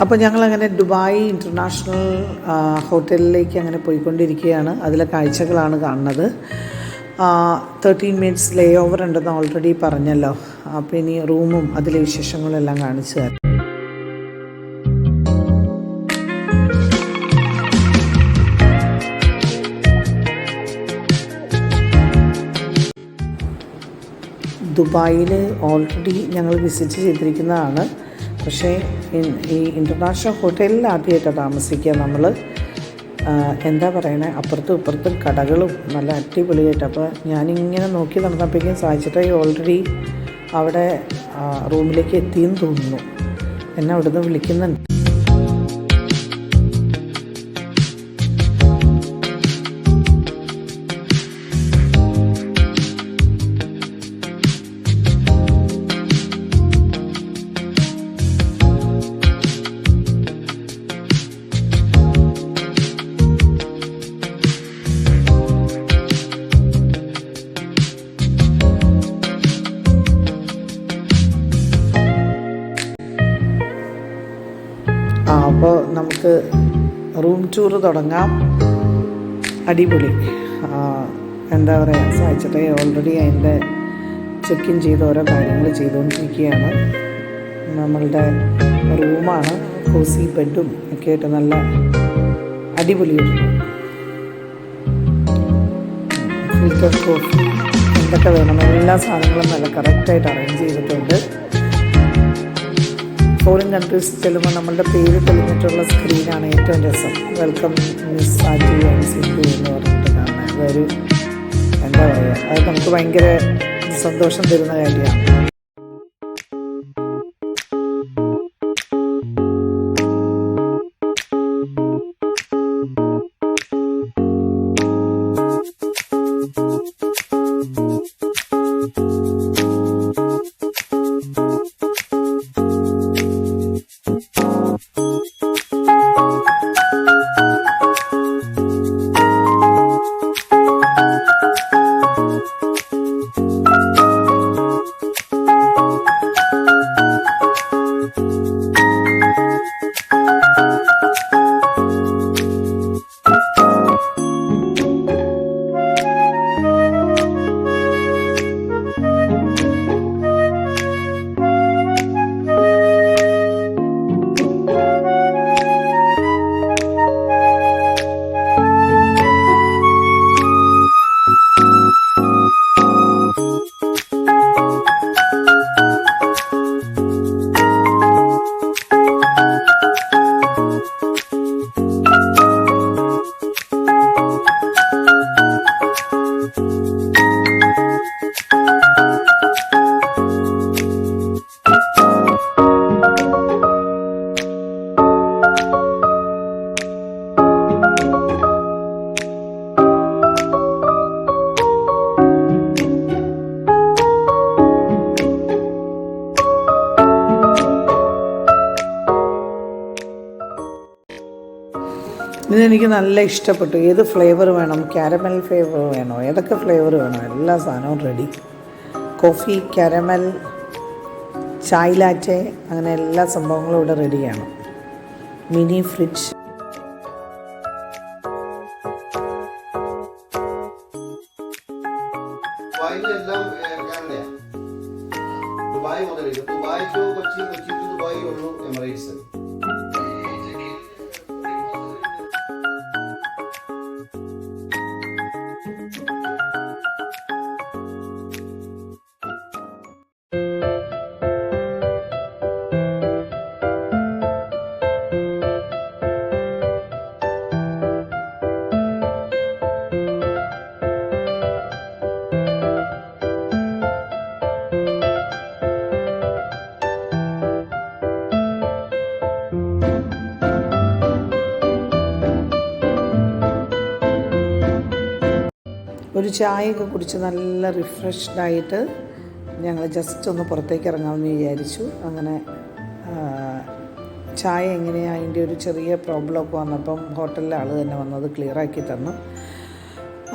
അപ്പോൾ ഞങ്ങളങ്ങനെ Dubai international ഹോട്ടലിലേക്ക് അങ്ങനെ പോയിക്കൊണ്ടിരിക്കുകയാണ്. അതിലെ കാഴ്ചകളാണ് കാണുന്നത്. 13 മിനിറ്റ്സ് ലേ ഓവർ ഉണ്ടെന്ന് ഓൾറെഡി പറഞ്ഞല്ലോ. അപ്പോൾ ഇനി റൂമും അതിലെ വിശേഷങ്ങളും എല്ലാം കാണിച്ചു തരാം. ദുബായിൽ ഓൾറെഡി ഞങ്ങൾ വിസിറ്റ് ചെയ്തിരിക്കുന്നതാണ്. പക്ഷേ ഈ ഇൻ്റർനാഷണൽ ഹോട്ടലിൽ ആദ്യമായിട്ടാണ് താമസിക്കുക നമ്മൾ. എന്താ പറയണേ, അപ്പുറത്തും ഇപ്പുറത്തും കടകളും നല്ല അടിപൊളിയായിട്ട്. അപ്പോൾ ഞാനിങ്ങനെ നോക്കി നടന്നപ്പോഴേക്കും സാധിച്ചിട്ടായി ഓൾറെഡി അവിടെ റൂമിലേക്ക് എത്തിയെന്ന് തോന്നുന്നു. എന്നെ അവിടുന്ന് വിളിക്കുന്നുണ്ട്. അപ്പോൾ നമുക്ക് റൂം ടൂർ തുടങ്ങാം. അടിപൊളി. എന്താ പറയുക, സാധിച്ചിട്ടേ ഓൾറെഡി അതിൻ്റെ ചെക്ക് ഇൻ ചെയ്ത് ഓരോ കാര്യങ്ങൾ ചെയ്തുകൊണ്ടിരിക്കുകയാണ്. നമ്മളുടെ റൂമാണ്. കോസി ബെഡും ഒക്കെ ആയിട്ട് നല്ല അടിപൊളിയായിട്ട് ഫിൽറ്റർ കോഫി എന്തൊക്കെ വേണം എല്ലാ സാധനങ്ങളും നല്ല കറക്റ്റായിട്ട് അറേഞ്ച് ചെയ്തിട്ടുണ്ട്. ഫോറിൻ കൺട്രീസ് ചെല്ലുമ്പോൾ നമ്മളുടെ പേര് തെളിഞ്ഞിട്ടുള്ള സ്ക്രീനാണ് ഏറ്റവും രസം. വെൽക്കം മിസ് ആജി ആൻഡ് സിന്ധു എന്ന് പറഞ്ഞിട്ട് കാണാൻ അതൊരു എന്താ പറയുക, അത് നമുക്ക് ഭയങ്കര സന്തോഷം തരുന്ന കാര്യമാണ്. ഇതെനിക്ക് നല്ല ഇഷ്ടപ്പെട്ടു. ഏത് ഫ്ലേവർ വേണം, കാരമൽ ഫ്ലേവർ വേണോ, ഏതൊക്കെ ഫ്ലേവർ വേണോ, എല്ലാ സാധനവും ready. Coffee, caramel, chai latte, അങ്ങനെ എല്ലാ സംഭവങ്ങളും ഇവിടെ റെഡിയാണ്. Mini fridge. ദുബായ് മുതൽ ദുബായ് ടു കൊച്ചി, കൊച്ചി ടു ദുബായ് ഉള്ളൂ എമിറേറ്റ്സ്. ഒരു ചായയൊക്കെ കുടിച്ച് നല്ല റിഫ്രഷ്ഡായിട്ട് ഞങ്ങൾ ജസ്റ്റ് ഒന്ന് പുറത്തേക്ക് ഇറങ്ങാമെന്ന് വിചാരിച്ചു. അങ്ങനെ ചായ എങ്ങനെയാണ്, അതിൻ്റെ ഒരു ചെറിയ പ്രോബ്ലമൊക്കെ വന്നപ്പം ഹോട്ടലിലെ ആൾ തന്നെ വന്നത് ക്ലിയറാക്കി തന്നു.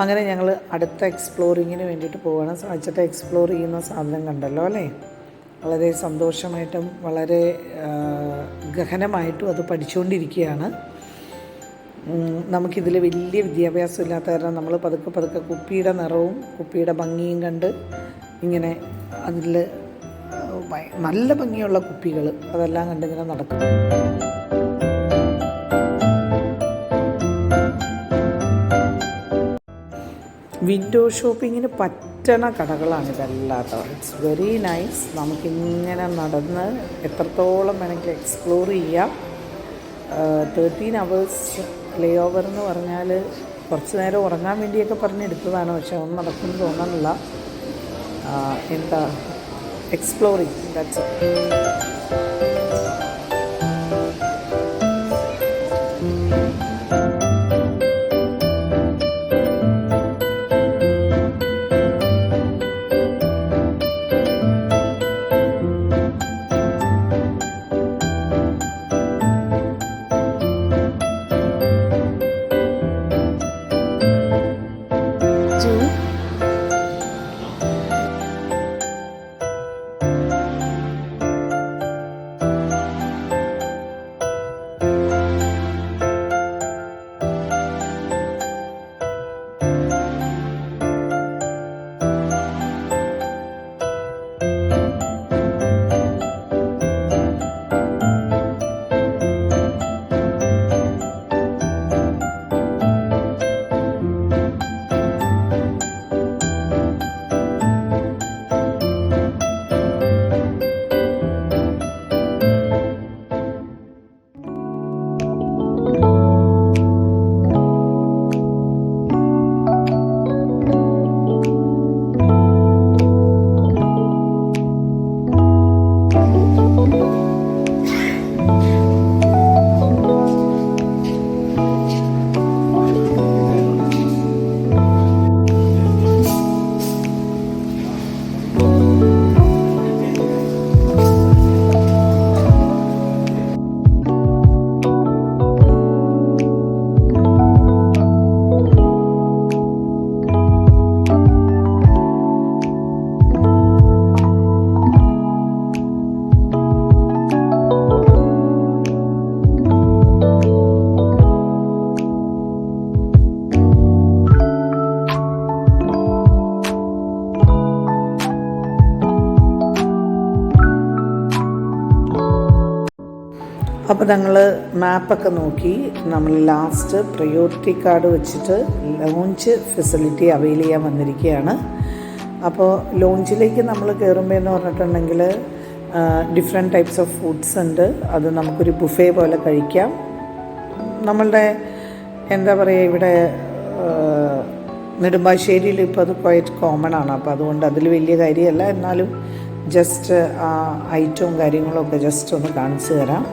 അങ്ങനെ ഞങ്ങൾ അടുത്ത എക്സ്പ്ലോറിങ്ങിന് വേണ്ടിയിട്ട് പോവുകയാണ്. സാധിച്ചിട്ട് എക്സ്പ്ലോർ ചെയ്യുന്ന സാധനം കണ്ടല്ലോ അല്ലേ. വളരെ സന്തോഷമായിട്ടും വളരെ ഗഹനമായിട്ടും അത് പഠിച്ചുകൊണ്ടിരിക്കുകയാണ്. നമുക്കിതിൽ വലിയ വിദ്യാഭ്യാസം ഇല്ലാത്ത കാരണം നമ്മൾ പതുക്കെ പതുക്കെ കുപ്പിയുടെ നിറവും കുപ്പിയുടെ ഭംഗിയും കണ്ട് ഇങ്ങനെ അതിൽ നല്ല ഭംഗിയുള്ള കുപ്പികൾ അതെല്ലാം കണ്ടിങ്ങനെ നടക്കും. വിൻഡോ ഷോപ്പിങ്ങിന് പറ്റണ കടകളാണ് ഇതെല്ലാം കേട്ടോ. It's very nice. നമുക്കിങ്ങനെ നടന്ന് എത്രത്തോളം വേണമെങ്കിൽ എക്സ്പ്ലോർ ചെയ്യാം. 13 hours ലേ ഓവർ എന്ന് പറഞ്ഞാൽ കുറച്ച് നേരം ഉറങ്ങാൻ വേണ്ടിയൊക്കെ പറഞ്ഞെടുത്തതാണ്. പക്ഷെ ഒന്നും നടക്കുമെന്ന് തോന്നുന്നില്ല. എന്താ എക്സ്പ്ലോറിങ്, ദാറ്റ്സ് അപ്പോൾ ഞങ്ങൾ മാപ്പൊക്കെ നോക്കി. നമ്മൾ ലാസ്റ്റ് പ്രയോറിറ്റി കാർഡ് വെച്ചിട്ട് ലോഞ്ച് ഫെസിലിറ്റി അവൈൽ ചെയ്യാൻ വന്നിരിക്കുകയാണ്. അപ്പോൾ ലോഞ്ചിലേക്ക് നമ്മൾ കയറുമ്പോൾ എന്ന് പറഞ്ഞിട്ടുണ്ടെങ്കിൽ ഡിഫറെൻറ്റ് ടൈപ്സ് ഓഫ് ഫുഡ്സ് ഉണ്ട്. അത് നമുക്കൊരു ബുഫേ പോലെ കഴിക്കാം. നമ്മളുടെ എന്താ പറയുക, ഇവിടെ നെടുമ്പാശ്ശേരിയിൽ ഇപ്പോൾ അത് ക്വൈറ്റ് കോമൺ ആണ്. അപ്പോൾ അതുകൊണ്ട് അതിൽ വലിയ കാര്യമല്ല. എന്നാലും ജസ്റ്റ് ആ ഐറ്റവും കാര്യങ്ങളും ഒക്കെ ജസ്റ്റ് ഒന്ന് കാണിച്ചു തരാം.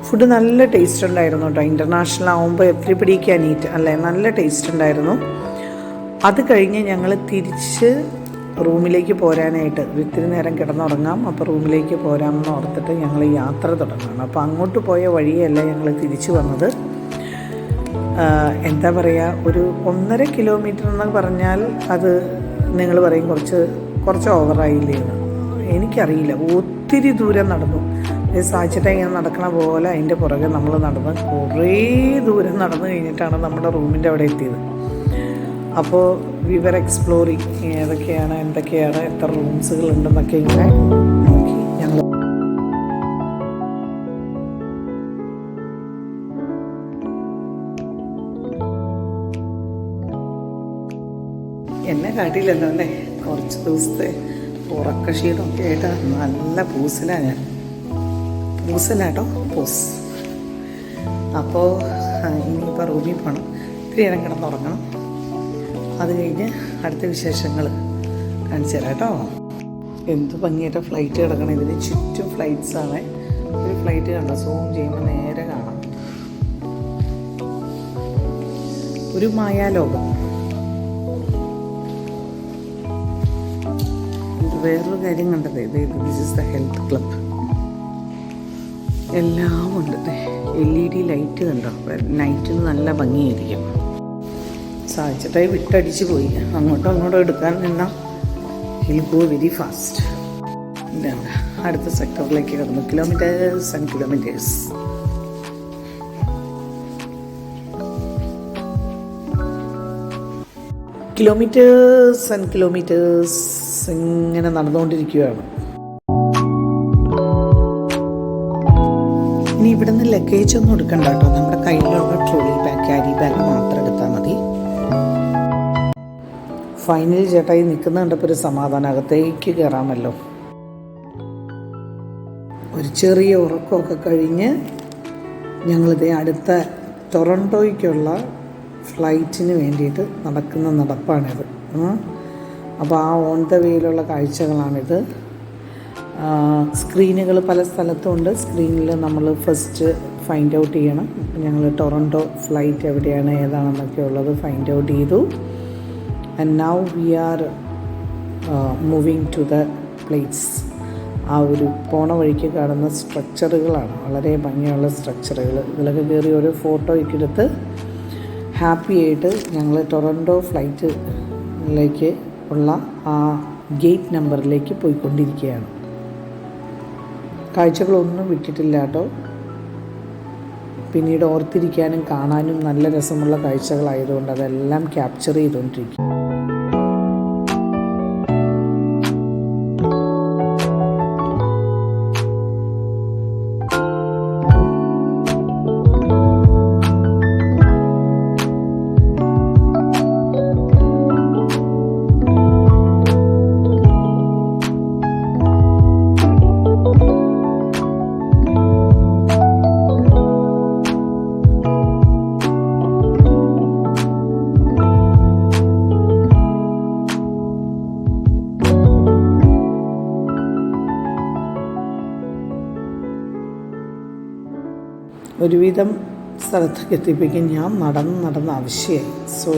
ഫുഡ് നല്ല ടേസ്റ്റ് ഉണ്ടായിരുന്നു കേട്ടോ. ഇൻ്റർനാഷണൽ ആകുമ്പോൾ എവരിബഡി ക്യാൻ ഈറ്റ് അല്ലേ, നല്ല ടേസ്റ്റ് ഉണ്ടായിരുന്നു. അത് കഴിഞ്ഞ് ഞങ്ങൾ തിരിച്ച് റൂമിലേക്ക് പോരാനായിട്ട് ഇത്തിരി നേരം കിടന്നുറങ്ങാം, അപ്പോൾ റൂമിലേക്ക് പോരാമെന്ന് ഓർത്തിട്ട് ഞങ്ങൾ യാത്ര തുടങ്ങണം. അപ്പോൾ അങ്ങോട്ട് പോയ വഴിയല്ല ഞങ്ങൾ തിരിച്ചു വന്നത്. എന്താ പറയുക, ഒരു 1.5 കിലോമീറ്റർ എന്ന് പറഞ്ഞാൽ അത് നിങ്ങൾ പറയും കുറച്ച് ഓവറായില്ലേ എന്ന്. എനിക്കറിയില്ല, ഒത്തിരി ദൂരം നടന്നു. സാധിച്ചിട്ട് ഇങ്ങനെ നടക്കണ പോലെ അതിൻ്റെ പുറകെ നമ്മൾ നടന്ന് കുറേ ദൂരം നടന്നു കഴിഞ്ഞിട്ടാണ് നമ്മുടെ റൂമിൻ്റെ അവിടെ എത്തിയത്. അപ്പോൾ വിവർ എക്സ്പ്ലോറിങ് ഏതൊക്കെയാണ് എന്തൊക്കെയാണ് എത്ര റൂംസുകളുണ്ടെന്നൊക്കെ ഇങ്ങനെ നോക്കി ഞങ്ങൾ എന്നെ കാട്ടിയില്ലല്ലോ അല്ലേ. കുറച്ച് ദിവസത്തെ ഉറക്കക്ഷീണമൊക്കെ ആയിട്ട് നല്ല പൂസിലാണ് പൂസിലാട്ടോ പൂസ്. അപ്പോൾ ഇനിയിപ്പോൾ റൂമിൽ പോകണം, ഇത്തിരി നേരം കിടന്നുറങ്ങണം. അത് കഴിഞ്ഞ് അടുത്ത വിശേഷങ്ങൾ കാണിച്ചു തരാം കേട്ടോ. എന്ത് ഭംഗിയായിട്ട് ഫ്ലൈറ്റ് കിടക്കണം. ഇതിന് ചുറ്റും ഫ്ലൈറ്റ്സാണ്. ഒരു ഫ്ലൈറ്റ് കണ്ടോ, സൂം ചെയ്യുമ്പോൾ നേരെ കാണാം. ഒരു മായാലോകം. വേറൊരു കാര്യം കണ്ടത്, this is the health club. എല്ലാം ഉണ്ട്. LED ലൈറ്റ് കണ്ടോ, നൈറ്റിന് നല്ല ഭംഗിയായിരിക്കും. സാധിച്ചിട്ടായി വിട്ടടിച്ച് പോയി. അങ്ങോട്ടും എടുക്കാൻ നിന്നാൽ ഹിൽ ഗോ വെരി ഫാസ്റ്റ്. ഇതാണ് അടുത്ത സെക്ടറിലേക്ക് കിടന്നു. Kilometres and kilometres. Kilometres and kilometres ഇങ്ങനെ നടന്നുകൊണ്ടിരിക്കുകയാണ്. ഇനി ഇവിടുന്ന് ലഗേജ് ഒന്നും എടുക്കണ്ട കേട്ടോ. നമ്മുടെ കയ്യിലുള്ള ട്രോളി ബാഗ്, ക്യാരി ബാഗ് മാത്രം എടുത്താൽ മതി. ഫൈനലി ചേട്ടായി നിൽക്കുന്ന കണ്ടപ്പോൾ ഒരു സമാധാനം. അകത്തേക്ക് കയറാമല്ലോ. ഒരു ചെറിയ ഉറക്കമൊക്കെ കഴിഞ്ഞ് ഞങ്ങളിതേ അടുത്ത ടൊറൻറ്റോയ്ക്കുള്ള ഫ്ലൈറ്റിന് വേണ്ടിയിട്ട് നടക്കുന്ന നടപ്പാണിത്. അപ്പോൾ ആ ഓൺ ദ വേയിലുള്ള കാഴ്ചകളാണിത്. സ്ക്രീനുകൾ പല സ്ഥലത്തുണ്ട്. സ്ക്രീനിൽ നമ്മൾ ഫസ്റ്റ് ഫൈൻഡ് ഔട്ട് ചെയ്യണം. ഞങ്ങൾ ടൊറൻറ്റോ ഫ്ലൈറ്റ് എവിടെയാണ് ഏതാണെന്നൊക്കെ ഉള്ളത് ഫൈൻഡ് ഔട്ട് ചെയ്തു. And now we are moving to the place. ആ ഒരു പോണ വഴിക്ക് കാണുന്ന സ്ട്രക്ചറുകളാണ് വളരെ ഭംഗിയുള്ള സ്ട്രക്ചറുകൾ. ഇതിലൊക്കെ കയറി ഒരു ഫോട്ടോ ഒക്കെ എടുത്ത് ഹാപ്പി ആയിട്ട് ഞങ്ങൾ ടൊറൻറ്റോ ഫ്ലൈറ്റിലേക്ക് ഉള്ള ആ ഗേറ്റ് നമ്പറിലേക്ക് പോയിക്കൊണ്ടിരിക്കുകയാണ്. കാഴ്ചകളൊന്നും വിട്ടിട്ടില്ല കേട്ടോ. പിന്നീട് ഓർത്തിരിക്കാനും കാണാനും നല്ല രസമുള്ള കാഴ്ചകളായതുകൊണ്ട് അതെല്ലാം ക്യാപ്ചർ ചെയ്തുകൊണ്ടിരിക്കും. ഒരുവിധം സ്ഥലത്തൊക്കെ എത്തിപ്പിക്കാൻ ഞാൻ നടന്ന് ആവശ്യമായി. സോ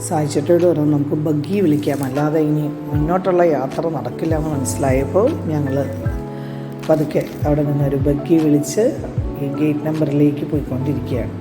സായിച്ചേട്ടോട് പറഞ്ഞു നമുക്ക് ബഗ്ഗി വിളിക്കാം, അല്ലാതെ ഇനി മുന്നോട്ടുള്ള യാത്ര നടക്കില്ല എന്ന് മനസ്സിലായപ്പോൾ ഞങ്ങൾ പതുക്കെ അവിടെ നിന്നൊരു ബഗ്ഗി വിളിച്ച് ഈ ഗേറ്റ് നമ്പറിലേക്ക് പോയിക്കൊണ്ടിരിക്കുകയാണ്.